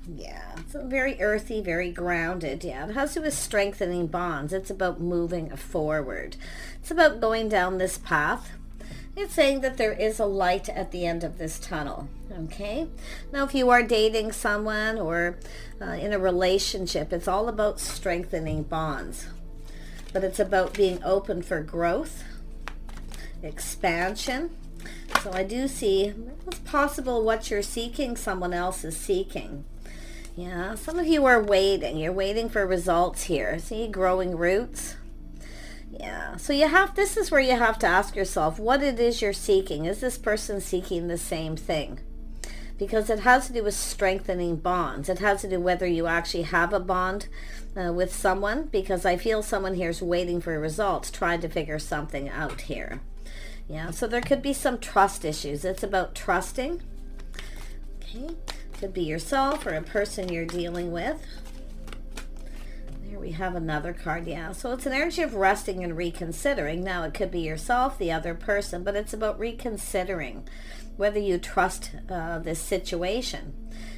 Yeah, it's very earthy, very grounded. Yeah, it has to do with strengthening bonds. It's about moving forward. It's about going down this path. It's saying that there is a light at the end of this tunnel. Okay, now if you are dating someone or in a relationship, it's all about strengthening bonds, but it's about being open for growth, expansion. So I do see it's possible what you're seeking, someone else is seeking. Yeah, some of you are waiting. You're waiting for results here. See, growing roots. Yeah, so this is where you have to ask yourself what it is you're seeking. Is this person seeking the same thing? Because it has to do with strengthening bonds. It has to do whether you actually have a bond with someone, because I feel someone here is waiting for results, trying to figure something out here. Yeah, so there could be some trust issues. It's about trusting. Okay, could be yourself or a person you're dealing with. There we have another card. Yeah, so it's an energy of resting and reconsidering. Now it could be yourself, the other person, but it's about reconsidering whether you trust this situation,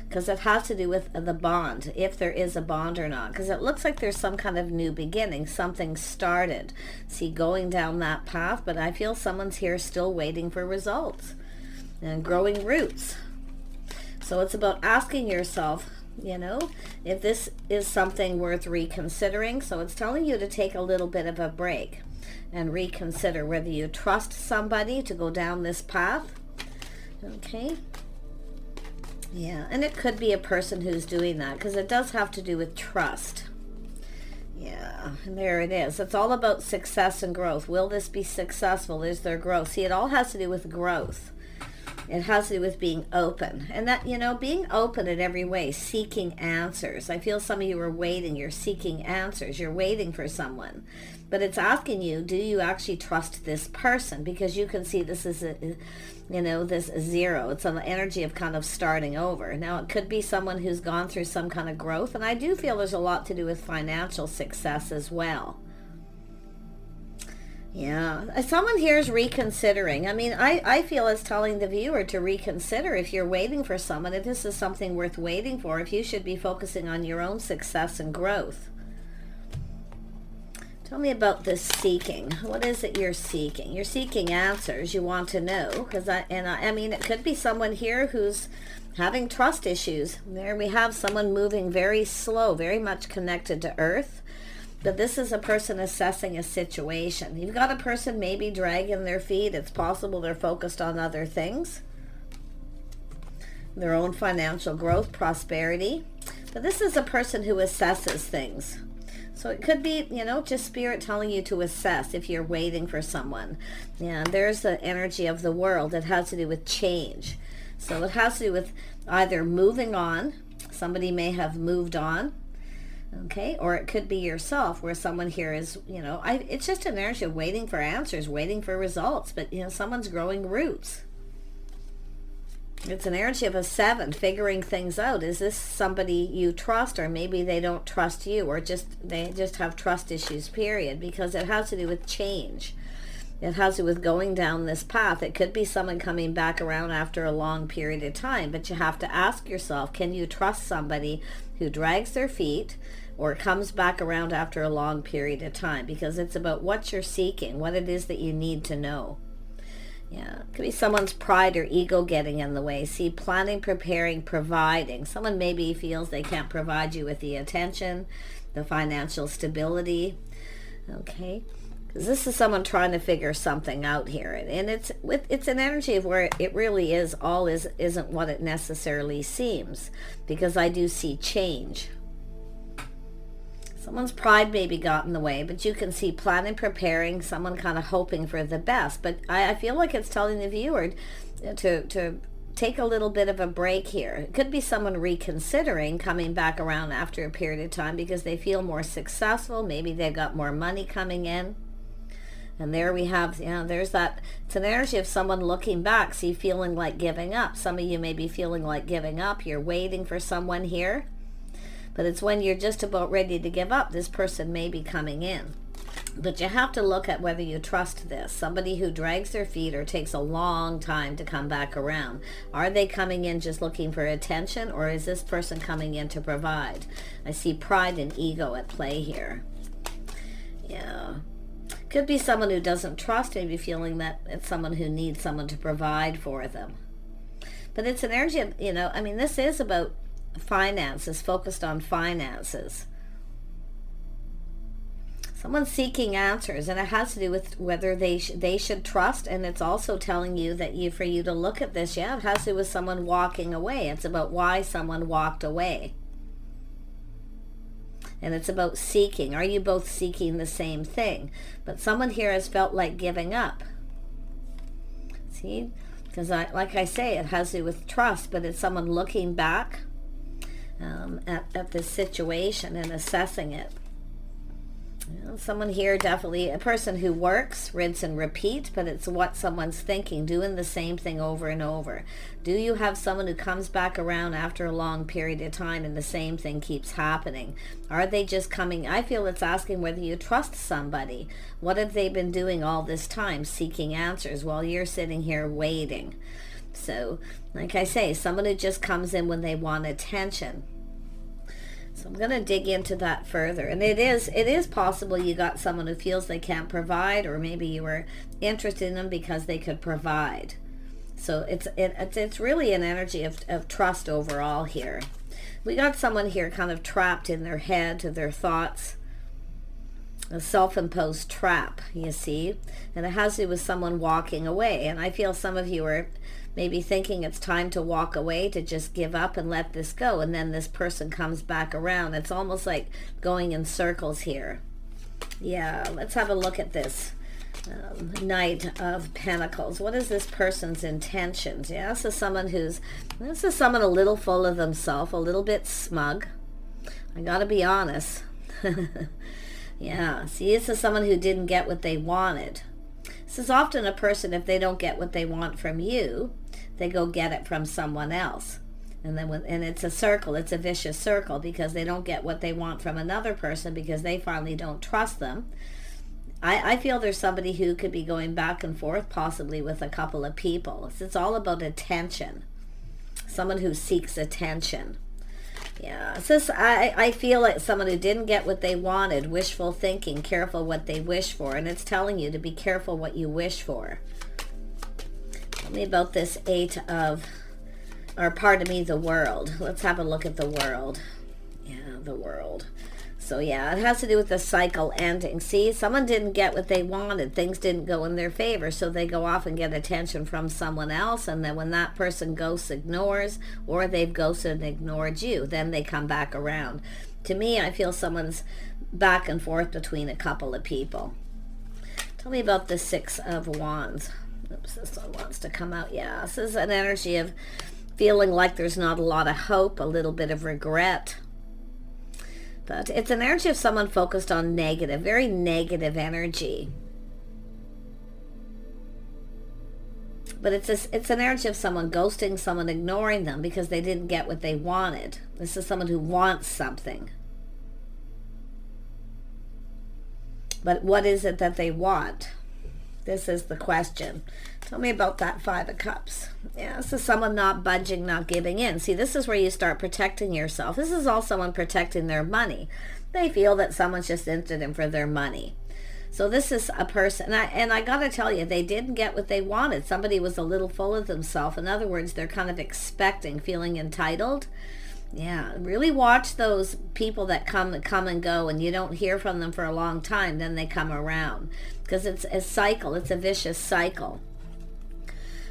because it has to do with the bond, if there is a bond or not, because it looks like there's some kind of new beginning, something started. See, going down that path, but I feel someone's here still waiting for results and growing roots. So it's about asking yourself, if this is something worth reconsidering. So it's telling you to take a little bit of a break and reconsider whether you trust somebody to go down this path. Okay. Yeah, and it could be a person who's doing that, because it does have to do with trust. Yeah, and there it is. It's all about success and growth. Will this be successful? Is there growth? See, it all has to do with growth. It has to do with being open. And that, being open in every way, seeking answers. I feel some of you are waiting. You're seeking answers. You're waiting for someone. But it's asking you, do you actually trust this person? Because you can see this is this zero. It's an energy of kind of starting over. Now, it could be someone who's gone through some kind of growth. And I do feel there's a lot to do with financial success as well. Yeah, someone here is reconsidering. I mean, I feel it's telling the viewer to reconsider if you're waiting for someone, if this is something worth waiting for, if you should be focusing on your own success and growth. Tell me about this seeking. What is it you're seeking? You're seeking answers. You want to know, I mean, it could be someone here who's having trust issues. There we have someone moving very slow, very much connected to Earth. But this is a person assessing a situation. You've got a person maybe dragging their feet. It's possible they're focused on other things, their own financial growth, prosperity. But this is a person who assesses things. So it could be, just spirit telling you to assess if you're waiting for someone. Yeah, there's the energy of the world. It has to do with change. So it has to do with either moving on. Somebody may have moved on. Okay, or it could be yourself, where someone here is, it's just an energy of waiting for answers, waiting for results, but, someone's growing roots. It's an energy of a 7, figuring things out. Is this somebody you trust, or maybe they don't trust you, or they just have trust issues, period, because it has to do with change. It has to do with going down this path. It could be someone coming back around after a long period of time, but you have to ask yourself, can you trust somebody who drags their feet or comes back around after a long period of time? Because it's about what you're seeking, what it is that you need to know. Yeah, it could be someone's pride or ego getting in the way. See, planning, preparing, providing. Someone maybe feels they can't provide you with the attention, the financial stability. Okay, because this is someone trying to figure something out here, and it's an energy of where it really isn't what it necessarily seems, because I do see change. Someone's pride maybe got in the way, but you can see planning, preparing, someone kind of hoping for the best. But I feel like it's telling the viewer to take a little bit of a break here. It could be someone reconsidering coming back around after a period of time because they feel more successful. Maybe they've got more money coming in. And there we have, there's that. It's an energy of someone looking back, see, feeling like giving up. Some of you may be feeling like giving up. You're waiting for someone here. But it's when you're just about ready to give up, this person may be coming in. But you have to look at whether you trust this. Somebody who drags their feet or takes a long time to come back around. Are they coming in just looking for attention, or is this person coming in to provide? I see pride and ego at play here. Yeah. Could be someone who doesn't trust, maybe feeling that it's someone who needs someone to provide for them. But it's an energy of, I mean, this is about finances, focused on finances. Someone's seeking answers, and it has to do with whether they should trust, and it's also telling you that for you to look at this, it has to do with someone walking away. It's about why someone walked away. And it's about seeking. Are you both seeking the same thing? But someone here has felt like giving up. See? Because like I say, it has to do with trust, but it's someone looking back at this situation and assessing it. Someone here, definitely a person who works, rinse and repeat, but it's what someone's thinking, doing the same thing over and over. Do you have someone who comes back around after a long period of time and the same thing keeps happening? Are they just coming? I feel it's asking whether you trust somebody. What have they been doing all this time, seeking answers, while you're sitting here waiting? So, like I say, someone who just comes in when they want attention. So I'm going to dig into that further. And it is possible you got someone who feels they can't provide, or maybe you were interested in them because they could provide. So it's really an energy of trust overall here. We got someone here kind of trapped in their head, to their thoughts. A self-imposed trap, you see. And it has to do with someone walking away. And I feel some of you are maybe thinking it's time to walk away, to just give up and let this go, and then this person comes back around. It's almost like going in circles here. Yeah, let's have a look at this Knight of Pentacles. What is this person's intentions? Yeah, this is someone a little full of themselves, a little bit smug. I gotta be honest. Yeah, see, this is someone who didn't get what they wanted. This is often a person, if they don't get what they want from you, they go get it from someone else. And then and it's a circle, it's a vicious circle, because they don't get what they want from another person because they finally don't trust them. I feel there's somebody who could be going back and forth, possibly with a couple of people. It's all about attention. Someone who seeks attention. Yeah, it's just, I feel like someone who didn't get what they wanted, wishful thinking, careful what they wish for, and it's telling you to be careful what you wish for. Tell me about this the world. Let's have a look at the world. Yeah, the world. So yeah, it has to do with the cycle ending. See, someone didn't get what they wanted. Things didn't go in their favor, so they go off and get attention from someone else, and then when that person ghosts, ignores, or they've ghosted and ignored you, then they come back around. To me, I feel someone's back and forth between a couple of people. Tell me about the Six of Wands. Oops, this one wants to come out. Yeah, this is an energy of feeling like there's not a lot of hope, a little bit of regret. But it's an energy of someone focused on negative, very negative energy. But it's an energy of someone ghosting, someone ignoring them because they didn't get what they wanted. This is someone who wants something. But what is it that they want? This is the question. Tell me about that Five of Cups. Yeah, this is someone not budging, not giving in. See, this is where you start protecting yourself. This is all someone protecting their money. They feel that someone's just into them for their money. So this is a person, and I gotta tell you, they didn't get what they wanted. Somebody was a little full of themselves. In other words, they're kind of expecting, feeling entitled. Yeah, really watch those people that come and go, and you don't hear from them for a long time, then they come around. Because it's a cycle, it's a vicious cycle.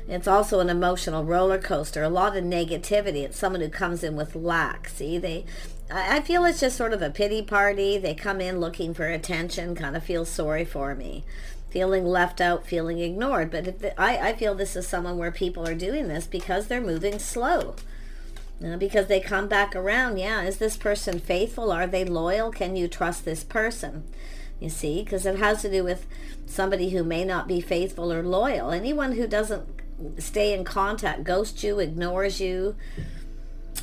It's also an emotional roller coaster, a lot of negativity. It's someone who comes in with lack. See, I feel it's just sort of a pity party. They come in looking for attention, kind of feel sorry for me, feeling left out, feeling ignored. But I feel this is someone where people are doing this because they're moving slow. Because they come back around. Yeah, is this person faithful? Are they loyal? Can you trust this person? You see, because it has to do with somebody who may not be faithful or loyal. Anyone who doesn't stay in contact, ghosts you, ignores you,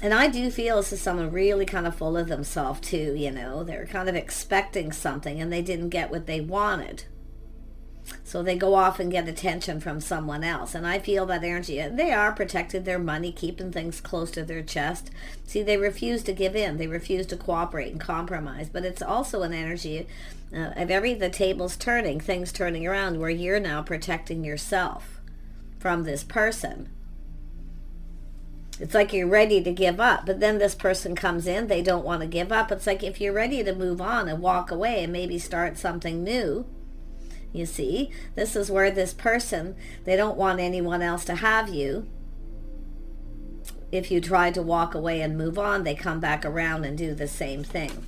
And I do feel this is someone really kind of full of themselves too, you know. They're kind of expecting something and they didn't get what they wanted. So they go off and get attention from someone else. And I feel that energy. They are protecting their money, keeping things close to their chest. See, they refuse to give in. They refuse to cooperate and compromise. But it's also an energy of the tables turning, things turning around, where you're now protecting yourself from this person. It's like you're ready to give up, but then this person comes in, they don't want to give up. It's like if you're ready to move on and walk away and maybe start something new, you see, this is where this person, they don't want anyone else to have you. If you try to walk away and move on, they come back around and do the same thing.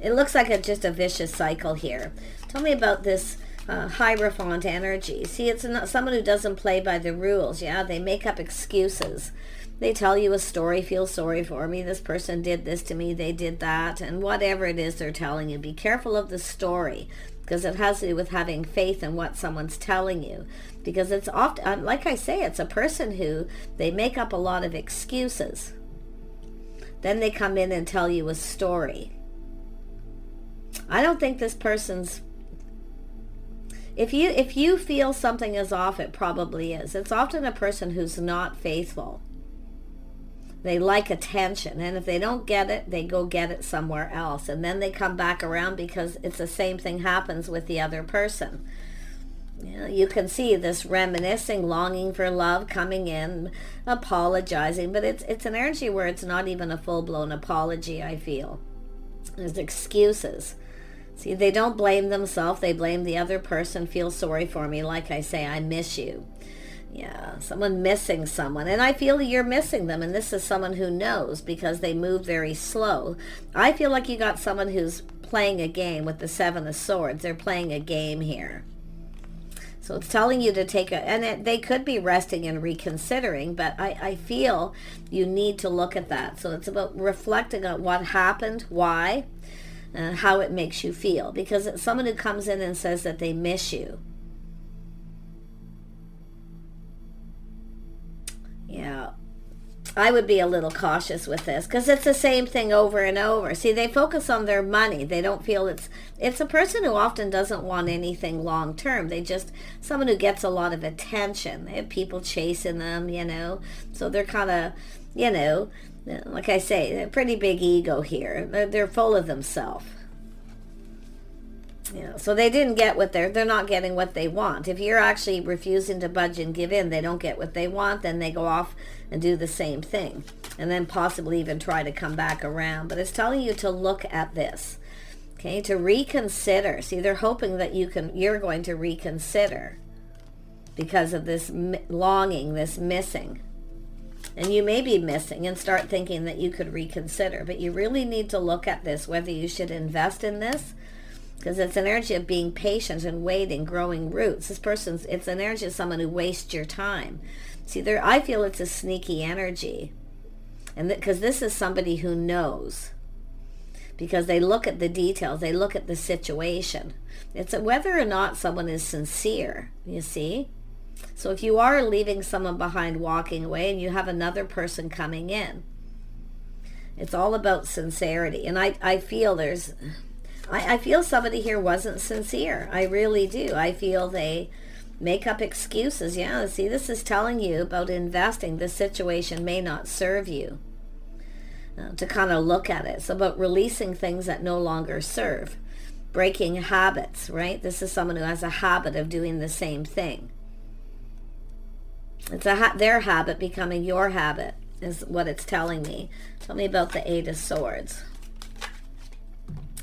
It looks like just a vicious cycle here. Tell me about this Hierophant energy. See, it's not someone who doesn't play by the rules. Yeah, they make up excuses. They tell you a story, feel sorry for me, this person did this to me, they did that, and whatever it is they're telling you. Be careful of the story, because it has to do with having faith in what someone's telling you. Because it's often, like I say, it's a person who, they make up a lot of excuses. Then they come in and tell you a story. I don't think this person's, if you feel something is off, it probably is. It's often a person who's not faithful. They like attention, and if they don't get it, they go get it somewhere else, and then they come back around because it's the same thing happens with the other person. You know, you can see this reminiscing, longing for love, coming in, apologizing, but it's an energy where it's not even a full-blown apology, I feel. There's excuses. See, they don't blame themselves, they blame the other person, feel sorry for me, like I say, I miss you. Yeah, someone missing someone. And I feel you're missing them. And this is someone who knows because they move very slow. I feel like you got someone who's playing a game with the Seven of Swords. They're playing a game here. So it's telling you to take they could be resting and reconsidering, but I feel you need to look at that. So it's about reflecting on what happened, why, how it makes you feel. Because it's someone who comes in and says that they miss you. Yeah, I would be a little cautious with this because it's the same thing over and over. See, they focus on their money. They don't feel it's a person who often doesn't want anything long term. They just, someone who gets a lot of attention. They have people chasing them, you know. So they're kind of, you know, like I say, they're pretty big ego here. They're full of themselves. Yeah, so they didn't get what they're not getting what they want. If you're actually refusing to budge and give in, they don't get what they want, then they go off and do the same thing. And then possibly even try to come back around. But it's telling you to look at this. Okay, to reconsider. See, they're hoping that you're going to reconsider because of this longing, this missing. And you may be missing and start thinking that you could reconsider. But you really need to look at this, whether you should invest in this. Because it's an energy of being patient and waiting, growing roots. It's an energy of someone who wastes your time. See, I feel it's a sneaky energy. And because this is somebody who knows. Because they look at the details, they look at the situation. It's whether or not someone is sincere, you see. So if you are leaving someone behind, walking away, and you have another person coming in, it's all about sincerity. And I feel I feel somebody here wasn't sincere. I really do. I feel they make up excuses. Yeah, see, this is telling you about investing. This situation may not serve you. To kind of look at it. It's about releasing things that no longer serve. Breaking habits, right? This is someone who has a habit of doing the same thing. It's their habit becoming your habit is what it's telling me. Tell me about the Eight of Swords.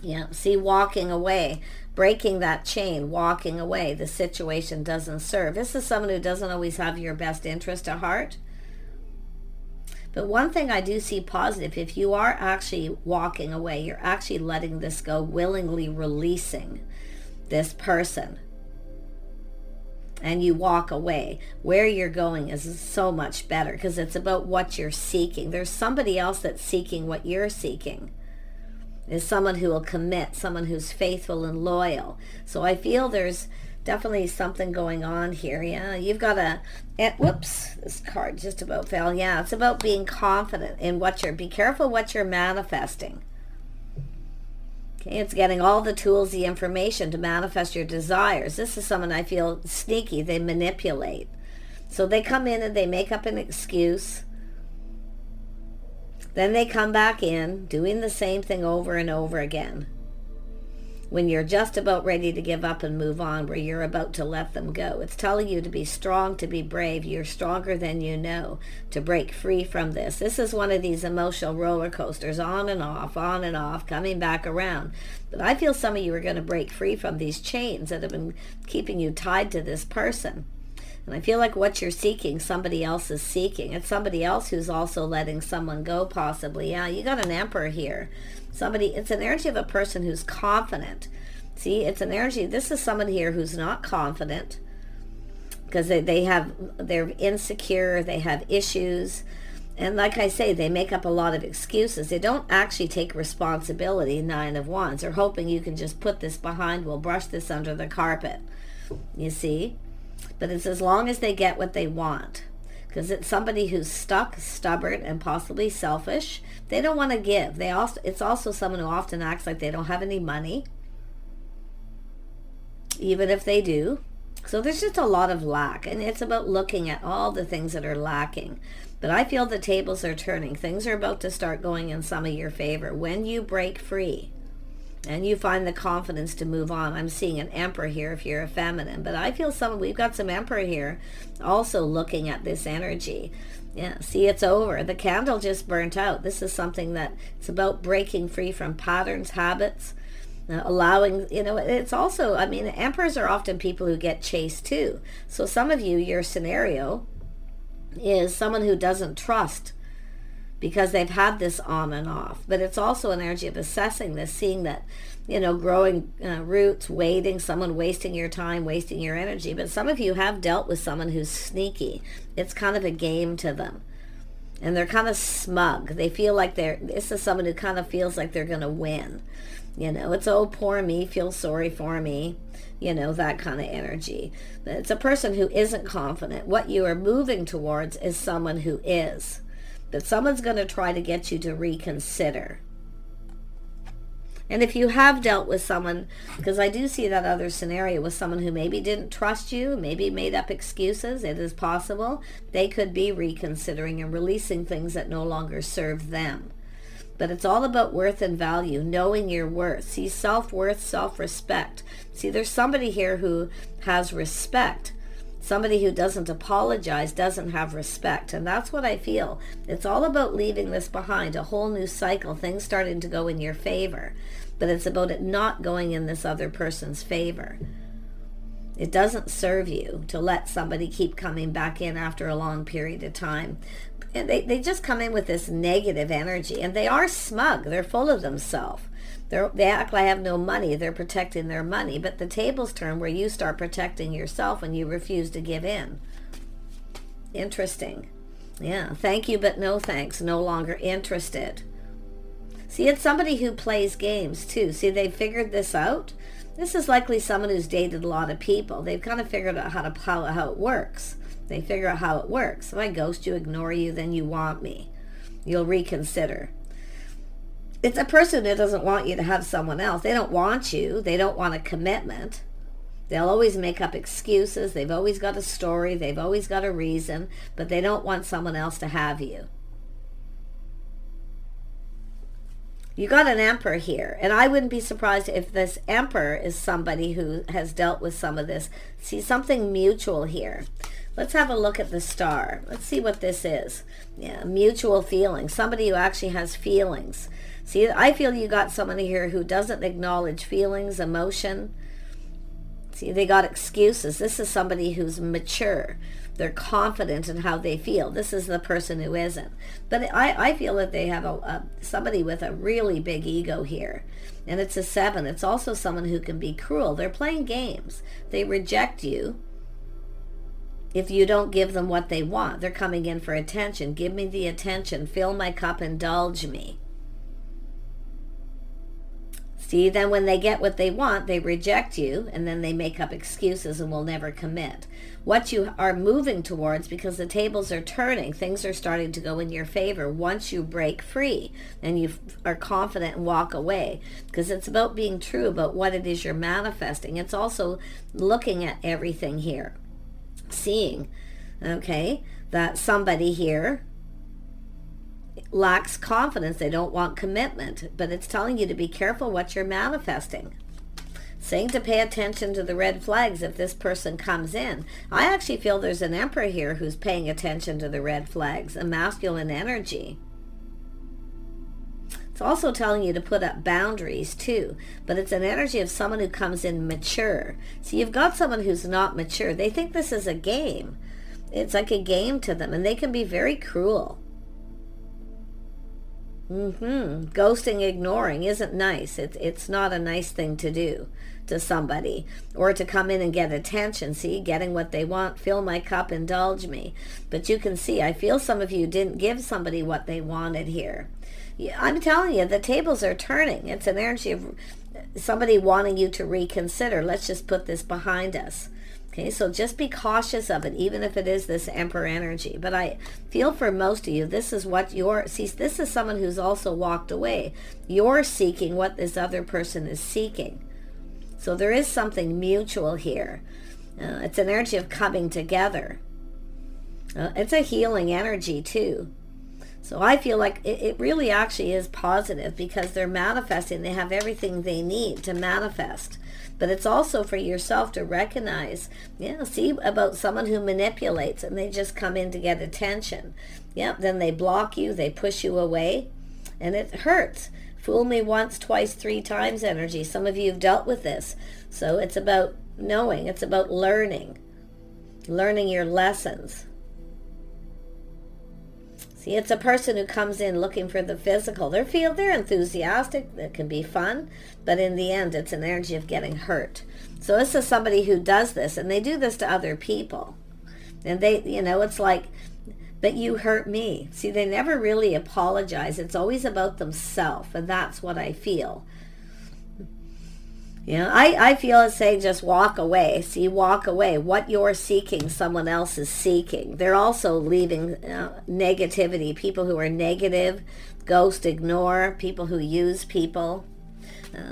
Yeah, see, walking away, breaking that chain, walking away. The situation doesn't serve. This is someone who doesn't always have your best interest at heart. But one thing I do see positive, if you are actually walking away, you're actually letting this go, willingly releasing this person. And you walk away, where you're going is so much better because it's about what you're seeking. There's somebody else that's seeking what you're seeking. Is someone who will commit, someone who's faithful and loyal. So I feel there's Definitely something going on here. Yeah, you've got whoops, this card just about fell. Yeah, it's about being confident in be careful what you're manifesting. Okay, it's getting all the tools, the information to manifest your desires. This is someone I feel sneaky. They manipulate. So they come in and they make up an excuse. Then they come back in, doing the same thing over and over again. When you're just about ready to give up and move on, where you're about to let them go. It's telling you to be strong, to be brave. You're stronger than you know, to break free from this. This is one of these emotional roller coasters, on and off, coming back around. But I feel some of you are going to break free from these chains that have been keeping you tied to this person. And I feel like what you're seeking, somebody else is seeking. It's somebody else who's also letting someone go, possibly. Yeah, you got an Emperor here. It's an energy of a person who's confident. See, it's an energy. This is someone here who's not confident because they're insecure. They have issues. And like I say, they make up a lot of excuses. They don't actually take responsibility, 9 of Wands. They're hoping you can just put this behind. We'll brush this under the carpet. You see? But it's as long as they get what they want. Because it's somebody who's stuck, stubborn, and possibly selfish. They don't want to give. It's also someone who often acts like they don't have any money, even if they do. So there's just a lot of lack, and it's about looking at all the things that are lacking. But I feel the tables are turning. Things are about to start going in some of your favor. When you break free and you find the confidence to move on. I'm seeing an Emperor here if you're a feminine, but I feel we've got some Emperor here also looking at this energy. Yeah, see, it's over. The candle just burnt out. This is something that it's about breaking free from patterns, habits, allowing, it's also, Emperors are often people who get chased too. So some of you, your scenario is someone who doesn't trust because they've had this on and off. But it's also an energy of assessing this, seeing that, growing roots, someone wasting your time, wasting your energy. But some of you have dealt with someone who's sneaky. It's kind of a game to them. And they're kind of smug. They feel like this is someone who kind of feels like they're going to win. It's, oh, poor me, feel sorry for me. That kind of energy. But it's a person who isn't confident. What you are moving towards is someone who is. That someone's going to try to get you to reconsider. And if you have dealt with someone, because I do see that other scenario with someone who maybe didn't trust you, maybe made up excuses, it is possible, they could be reconsidering and releasing things that no longer serve them. But it's all about worth and value, knowing your worth. See, self-worth, self-respect. See, there's somebody here who has respect. Somebody who doesn't apologize doesn't have respect. And that's what I feel. It's all about leaving this behind, a whole new cycle, things starting to go in your favor. But it's about it not going in this other person's favor. It doesn't serve you to let somebody keep coming back in after a long period of time. And they just come in with this negative energy. And they are smug. They're full of themselves. They act like I have no money. They're protecting their money. But the tables turn where you start protecting yourself and you refuse to give in. Interesting. Yeah. Thank you, but no thanks. No longer interested. See, it's somebody who plays games too. See, they figured this out. This is likely someone who's dated a lot of people. They've kind of figured out how it works. They figure out how it works. If I ghost you, ignore you, then you want me. You'll reconsider. It's a person who doesn't want you to have someone else. They don't want you. They don't want a commitment. They'll always make up excuses. They've always got a story. They've always got a reason. But they don't want someone else to have you. You got an Emperor here. And I wouldn't be surprised if this Emperor is somebody who has dealt with some of this. See, something mutual here. Let's have a look at the star. Let's see what this is. Yeah, mutual feelings. Somebody who actually has feelings. See, I feel you got someone here who doesn't acknowledge feelings, emotion. See, they got excuses. This is somebody who's mature. They're confident in how they feel. This is the person who isn't. But I feel that they have somebody with a really big ego here. And it's a 7. It's also someone who can be cruel. They're playing games. They reject you if you don't give them what they want. They're coming in for attention. Give me the attention. Fill my cup. Indulge me. See, then when they get what they want, they reject you, and then they make up excuses and will never commit. What you are moving towards, because the tables are turning, things are starting to go in your favor once you break free and you are confident and walk away, because it's about being true about what it is you're manifesting. It's also looking at everything here, seeing, okay, that somebody here lacks confidence. They don't want commitment, but it's telling you to be careful what you're manifesting. Saying to pay attention to the red flags if this person comes in. I actually feel there's an emperor here who's paying attention to the red flags, a masculine energy. It's also telling you to put up boundaries too, but it's an energy of someone who comes in mature. So you've got someone who's not mature. They think this is a game. It's like a game to them, and they can be very cruel. Ghosting, ignoring isn't nice. It's not a nice thing to do to somebody, or to come in and get attention. See, getting what they want, fill my cup, indulge me. But you can see, I feel some of you didn't give somebody what they wanted here. I'm telling you, the tables are turning. It's an energy of somebody wanting you to reconsider. Let's just put this behind us. Okay, so just be cautious of it, even if it is this Emperor energy. But I feel for most of you, this is what this is someone who's also walked away. You're seeking what this other person is seeking. So there is something mutual here. It's an energy of coming together. It's a healing energy too. So I feel like it really actually is positive, because they're manifesting. They have everything they need to manifest. But it's also for yourself to recognize, see about someone who manipulates and they just come in to get attention. Then they block you, they push you away, and it hurts. Fool me once, twice, 3 times energy. Some of you have dealt with this. So it's about knowing, it's about learning your lessons. See, it's a person who comes in looking for the physical. They're enthusiastic. It can be fun, but in the end, it's an energy of getting hurt. So this is somebody who does this, and they do this to other people. And they, it's like, but you hurt me. See, they never really apologize. It's always about themselves, and that's what I feel. I feel it's saying just walk away. See, walk away. What you're seeking, someone else is seeking. They're also leaving negativity. People who are negative, ghost, ignore, people who use people.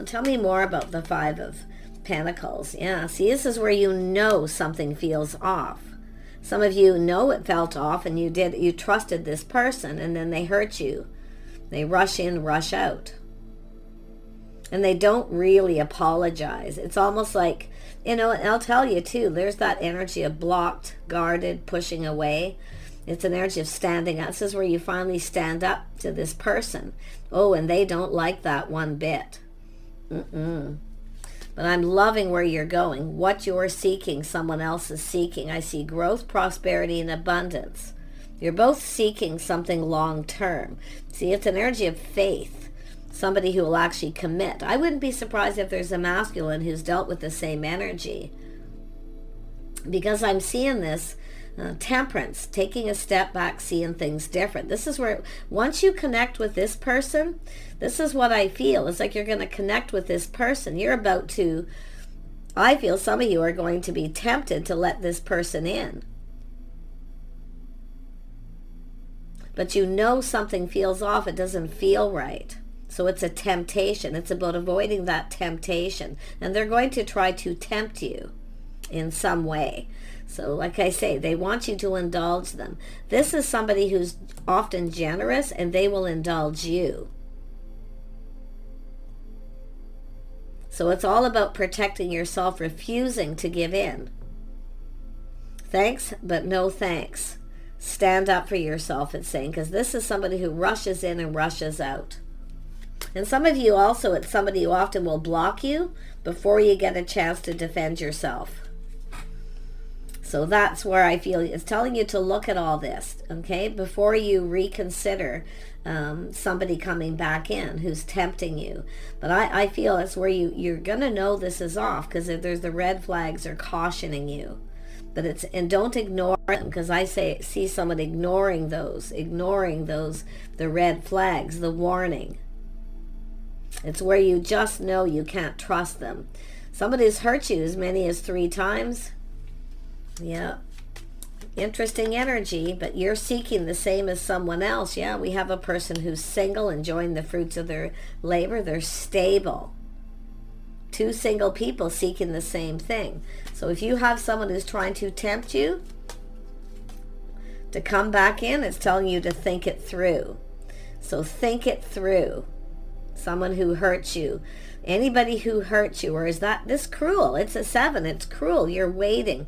Tell me more about the 5 of Pentacles. See, this is where you know something feels off. Some of you know it felt off, and you trusted this person, and then they hurt you. They rush in, rush out. And they don't really apologize. It's almost like, and I'll tell you too, there's that energy of blocked, guarded, pushing away. It's an energy of standing up. This is where you finally stand up to this person. Oh, and they don't like that one bit. But I'm loving where you're going. What you're seeking, someone else is seeking. I see growth, prosperity, and abundance. You're both seeking something long term. See, it's an energy of faith. Somebody who will actually commit. I wouldn't be surprised if there's a masculine who's dealt with the same energy, because I'm seeing this temperance, taking a step back, seeing things different. This is where, once you connect with this person, this is what I feel. It's like you're going to connect with this person. You're about to, I feel some of you are going to be tempted to let this person in. But something feels off. It doesn't feel right. So it's a temptation. It's about avoiding that temptation. And they're going to try to tempt you in some way. So like I say, they want you to indulge them. This is somebody who's often generous, and they will indulge you. So it's all about protecting yourself, refusing to give in. Thanks, but no thanks. Stand up for yourself, it's saying, because this is somebody who rushes in and rushes out. And some of you also, it's somebody who often will block you before you get a chance to defend yourself. So that's where I feel it's telling you to look at all this, okay, before you reconsider somebody coming back in who's tempting you. But I feel it's where you're going to know this is off, because if there's the red flags are cautioning you. But and don't ignore them, because I see someone ignoring those, the red flags, the warning. It's where you just know you can't trust them. Somebody's hurt you as many as 3 times. Yeah. Interesting energy, but you're seeking the same as someone else. Yeah, we have a person who's single, enjoying the fruits of their labor. They're stable. 2 single people seeking the same thing. So if you have someone who's trying to tempt you to come back in, it's telling you to think it through. So think it through. Someone who hurts you. Anybody who hurts you, or is that this cruel? It's a 7. It's cruel. You're waiting.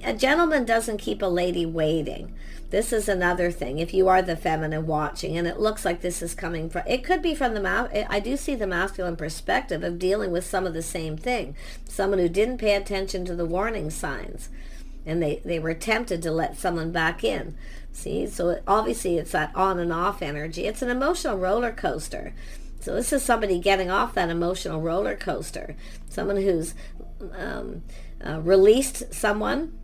A gentleman doesn't keep a lady waiting. This is another thing. If you are the feminine watching, and it looks like this is coming from, it could be from the, I do see the masculine perspective of dealing with some of the same thing. Someone who didn't pay attention to the warning signs, and they were tempted to let someone back in. See, so obviously it's that on and off energy. It's an emotional roller coaster. So this is somebody getting off that emotional roller coaster. Someone who's released someone.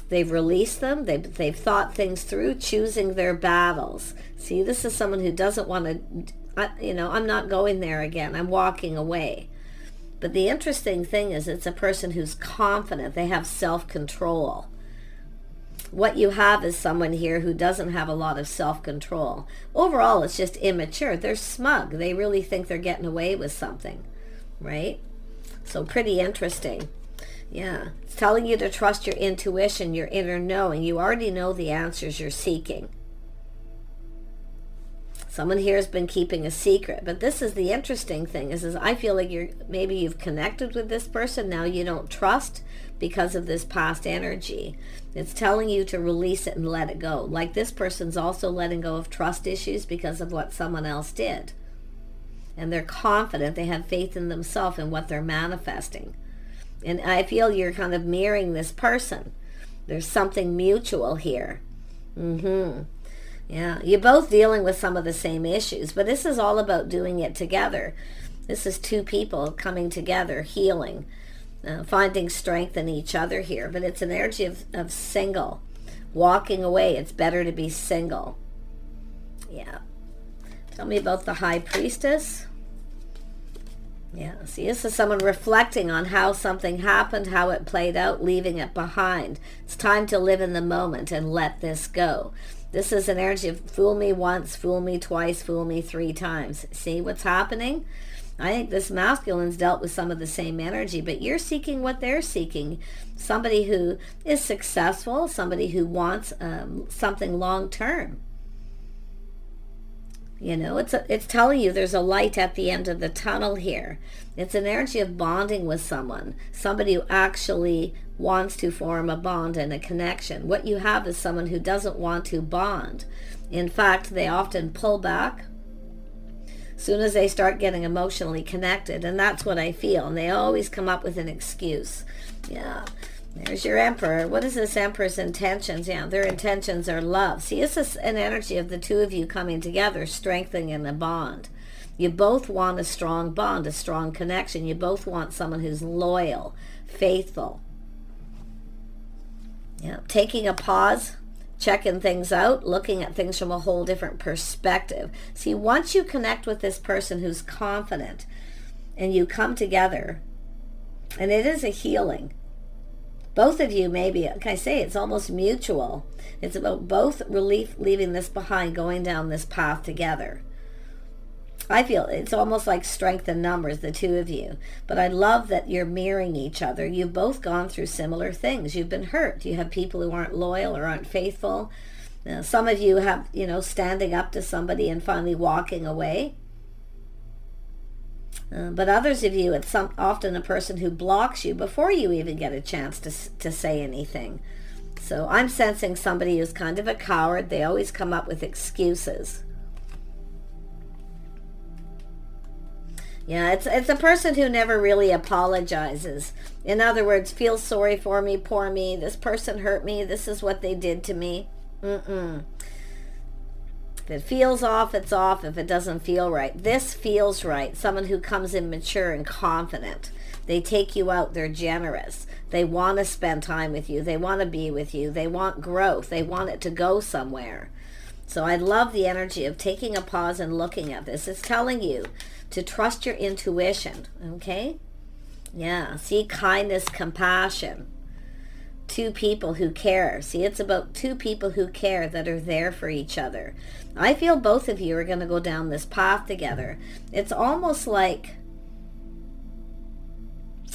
They've released them. They've thought things through, choosing their battles. See, this is someone who doesn't want to, I'm not going there again. I'm walking away. But the interesting thing is it's a person who's confident. They have self-control. What you have is someone here who doesn't have a lot of self-control. Overall, it's just immature. They're smug. They really think they're getting away with something, right? So pretty interesting. Yeah, it's telling you to trust your intuition, your inner knowing. You already know the answers you're seeking. Someone here has been keeping a secret, but this is the interesting thing is I feel like maybe you've connected with this person. Now you don't trust because of this past energy. It's telling you to release it and let it go. Like this person's also letting go of trust issues because of what someone else did. And they're confident. They have faith in themselves and what they're manifesting. And I feel you're kind of mirroring this person. There's something mutual here. Yeah, you're both dealing with some of the same issues, but this is all about doing it together. This is 2 people coming together, healing, finding strength in each other here. But it's an energy of single, walking away. It's better to be single. Yeah. Tell me about the High Priestess. Yeah, see, this is someone reflecting on how something happened, how it played out, leaving it behind. It's time to live in the moment and let this go. This is an energy of fool me once, fool me twice, fool me 3 times. See what's happening? I think this masculine's dealt with some of the same energy, but you're seeking what they're seeking. Somebody who is successful, somebody who wants something long-term. You know, it's telling you there's a light at the end of the tunnel here. It's an energy of bonding with someone, somebody who actually wants to form a bond and a connection. What you have is someone who doesn't want to bond. In fact, they often pull back as soon as they start getting emotionally connected, and that's what I feel. And they always come up with an excuse. Yeah. There's your Emperor. What is this Emperor's intentions? Yeah, their intentions are love. See, this is an energy of the 2 of you coming together, strengthening a bond. You both want a strong bond, a strong connection. You both want someone who's loyal, faithful. Yeah, taking a pause, checking things out, looking at things from a whole different perspective. See, once you connect with this person who's confident and you come together, and it is a healing. Both of you, maybe, like I say, it's almost mutual. It's about both relief, leaving this behind, going down this path together. I feel it's almost like strength in numbers, the 2 of you. But I love that you're mirroring each other. You've both gone through similar things. You've been hurt. You have people who aren't loyal or aren't faithful. Some of you have, standing up to somebody and finally walking away. But others of you, it's often a person who blocks you before you even get a chance to say anything. So I'm sensing somebody who's kind of a coward. They always come up with excuses. Yeah, it's a person who never really apologizes. In other words, feels sorry for me, poor me, this person hurt me, this is what they did to me. If it feels off, it's off. If it doesn't feel right. This feels right. Someone who comes in mature and confident. They take you out. They're generous. They want to spend time with you. They want to be with you. They want growth. They want it to go somewhere. So I love the energy of taking a pause and looking at this. It's telling you to trust your intuition, okay? Yeah, see, kindness, compassion. Two people who care. See, it's about two people who care, that are there for each other. I feel both of you are going to go down this path together. It's almost like,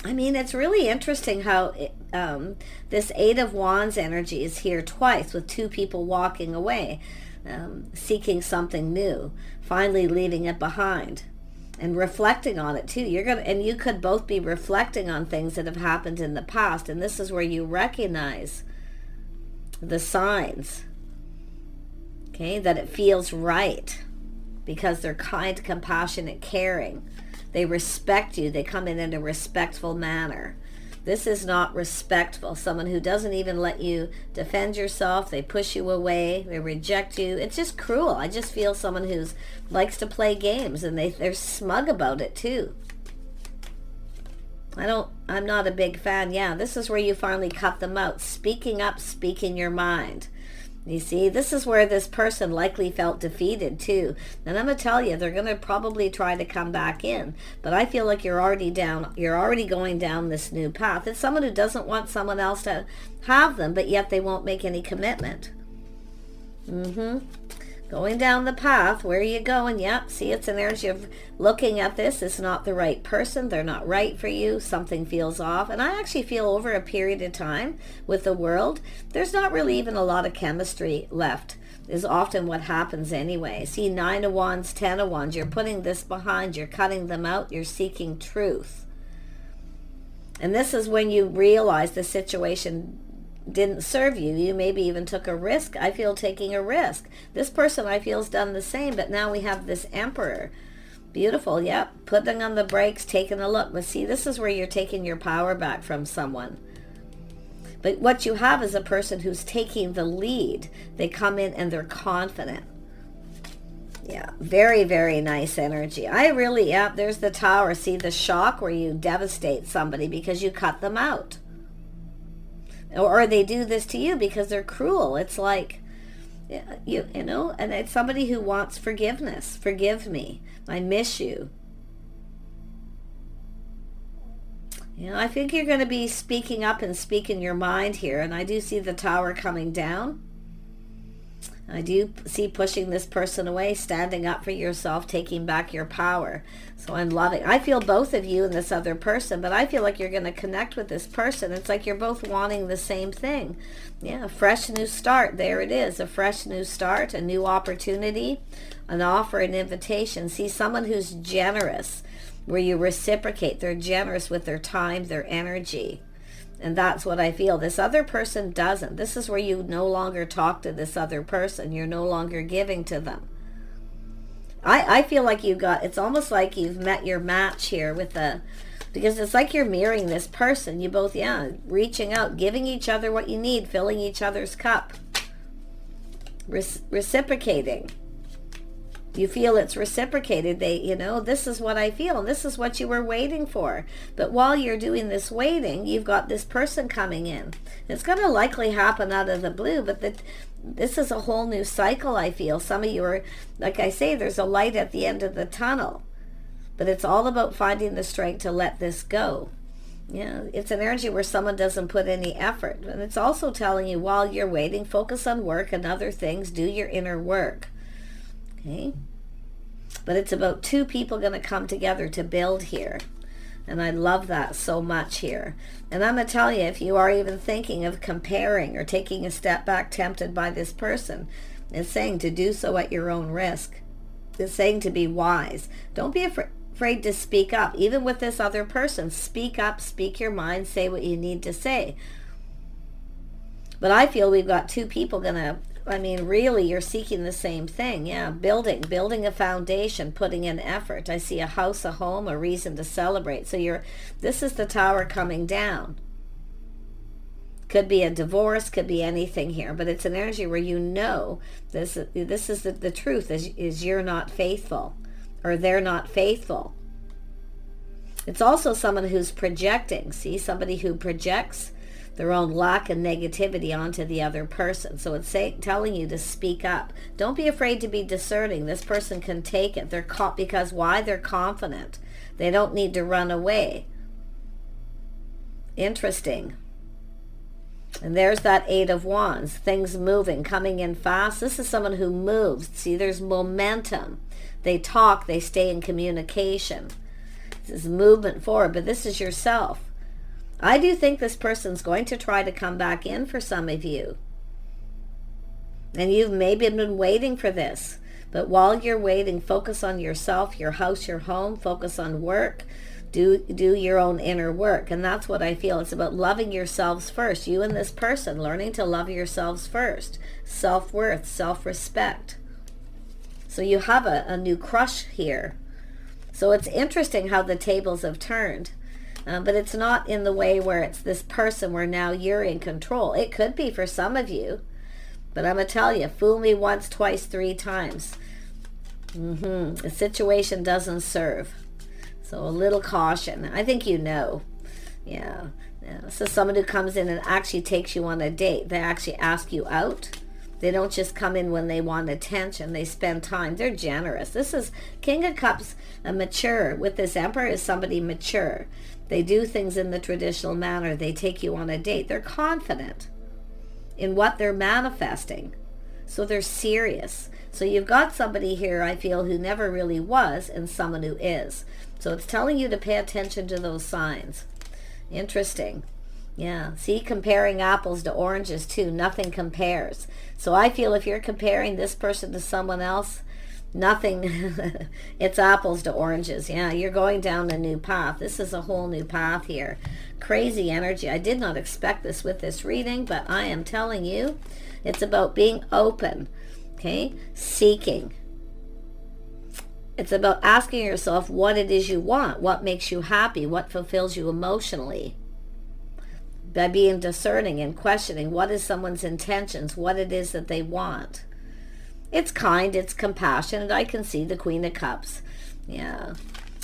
I mean, it's really interesting how this Eight of Wands energy is here twice, with two people walking away, seeking something new, finally leaving it behind, and reflecting on it too. And you could both be reflecting on things that have happened in the past, and this is where you recognize the signs, okay, that it feels right, because they're kind, compassionate, caring. They respect you. They come in a respectful manner. This is not respectful. Someone who doesn't even let you defend yourself. They push you away. They reject you. It's just cruel. I just feel someone who likes to play games, and they're smug about it too. I'm not a big fan. Yeah, this is where you finally cut them out. Speaking up, speaking your mind. You see, this is where this person likely felt defeated too. And I'm going to tell you, they're going to probably try to come back in. But I feel like you're already going down this new path. It's someone who doesn't want someone else to have them, but yet they won't make any commitment. Going down the path. Where are you going? Yep. See, it's an energy of looking at this. It's not the right person. They're not right for you. Something feels off. And I actually feel over a period of time with the world, there's not really even a lot of chemistry left, is often what happens anyway. See, 9 of Wands, 10 of Wands. You're putting this behind. You're cutting them out. You're seeking truth. And this is when you realize the situation didn't serve you. You maybe even took a risk. I feel taking a risk. This person I feel has done the same, but now we have this Emperor. Beautiful. Yep. Putting on the brakes, taking a look. But see, this is where you're taking your power back from someone. But what you have is a person who's taking the lead. They come in and they're confident. Yeah, very, very nice energy. There's the Tower. See, the shock where you devastate somebody because you cut them out. Or they do this to you because they're cruel. It's like, you know, and it's somebody who wants forgiveness. Forgive me. I miss you. You know, I think you're going to be speaking up and speaking your mind here. And I do see the Tower coming down. I do see pushing this person away, standing up for yourself, taking back your power. So I'm loving. I feel both of you and this other person, but I feel like you're going to connect with this person. It's like you're both wanting the same thing. Yeah, a fresh new start. There it is. A fresh new start, a new opportunity, an offer, an invitation. See, someone who's generous, where you reciprocate. They're generous with their time, their energy. And that's what I feel. This other person doesn't. This is where you no longer talk to this other person. You're no longer giving to them. I feel like it's almost like you've met your match here because it's like you're mirroring this person. You both, reaching out, giving each other what you need, filling each other's cup, reciprocating. You feel it's reciprocated. This is what I feel, and this is what you were waiting for. But while you're doing this waiting, you've got this person coming in. It's going to likely happen out of the blue, but this is a whole new cycle, I feel. Some of you are, like I say, there's a light at the end of the tunnel. But it's all about finding the strength to let this go. Yeah, it's an energy where someone doesn't put any effort. And it's also telling you, while you're waiting, focus on work and other things. Do your inner work. Okay, but it's about two people going to come together to build here, and I love that so much here. And I'm going to tell you, if you are even thinking of comparing or taking a step back, tempted by this person, it's saying to do so at your own risk. It's saying to be wise. Don't be afraid to speak up, even with this other person. Speak up, speak your mind, say what you need to say. But I feel we've got two people really, you're seeking the same thing. Yeah, building a foundation, putting in effort. I see a house, a home, a reason to celebrate. So this is the Tower coming down. Could be a divorce, could be anything here, but it's an energy where this is the truth is you're not faithful, or they're not faithful. It's also someone who's projecting. See, somebody who projects. their own lack of negativity onto the other person. So it's telling you to speak up. Don't be afraid to be discerning. This person can take it. They're caught because why? They're confident. They don't need to run away. Interesting. And there's that Eight of Wands. Things moving, coming in fast. This is someone who moves. See, there's momentum. They talk, they stay in communication. This is movement forward, but this is yourself. I do think this person's going to try to come back in for some of you. And you've maybe been waiting for this. But while you're waiting, focus on yourself, your house, your home, focus on work. Do your own inner work. And that's what I feel. It's about loving yourselves first. You and this person, learning to love yourselves first. Self-worth, self-respect. So you have a new crush here. So it's interesting how the tables have turned. But it's not in the way where it's this person where now you're in control. It could be for some of you. But I'm going to tell you, fool me once, twice, 3 times. The situation doesn't serve. So a little caution. I think you know. Yeah. So someone who comes in and actually takes you on a date. They actually ask you out. They don't just come in when they want attention. They spend time. They're generous. This is King of Cups, a mature. With this Emperor is somebody mature. They do things in the traditional manner. They take you on a date. They're confident in what they're manifesting. So they're serious. So you've got somebody here, I feel, who never really was, and someone who is. So it's telling you to pay attention to those signs. Interesting. Yeah. See, comparing apples to oranges too. Nothing compares. So I feel if you're comparing this person to someone else, nothing. It's apples to oranges. Yeah, you're going down a new path. This is a whole new path here. Crazy energy. I did not expect this with this reading, but I am telling you, it's about being open. Okay? Seeking. It's about asking yourself what it is you want, what makes you happy, what fulfills you emotionally. By being discerning and questioning what is someone's intentions, what it is that they want. It's kind, it's compassionate. I can see the Queen of Cups. Yeah.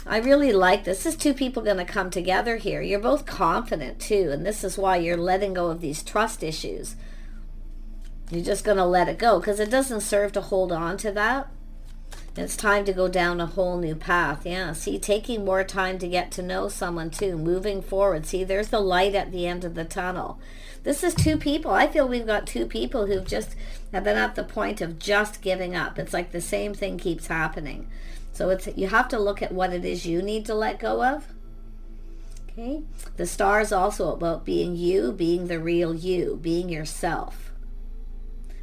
I really like this. This is 2 people going to come together here. You're both confident too, and this is why you're letting go of these trust issues. You're just going to let it go because it doesn't serve to hold on to that. It's time to go down a whole new path. Yeah, see, taking more time to get to know someone too, moving forward. See, there's the light at the end of the tunnel. This is 2 people. I feel we've got 2 people who've just have been at the point of just giving up. It's like the same thing keeps happening. So it's you have to look at what it is you need to let go of. Okay? The star is also about being you, being the real you, being yourself.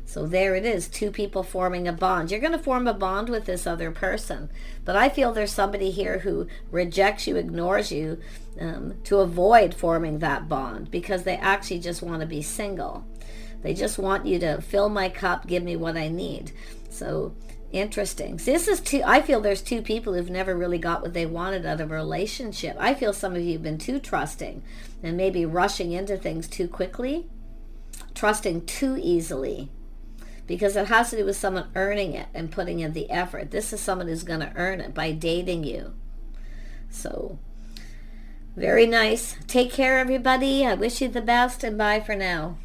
So there it is, 2 people forming a bond. You're going to form a bond with this other person. But I feel there's somebody here who rejects you, ignores you, to avoid forming that bond because they actually just want to be single. They just want you to fill my cup, give me what I need. So interesting. So this is I feel there's 2 people who've never really got what they wanted out of a relationship. I feel some of you have been too trusting and maybe rushing into things too quickly, trusting too easily. Because it has to do with someone earning it and putting in the effort. This is someone who's going to earn it by dating you. So, very nice. Take care, everybody. I wish you the best, and bye for now.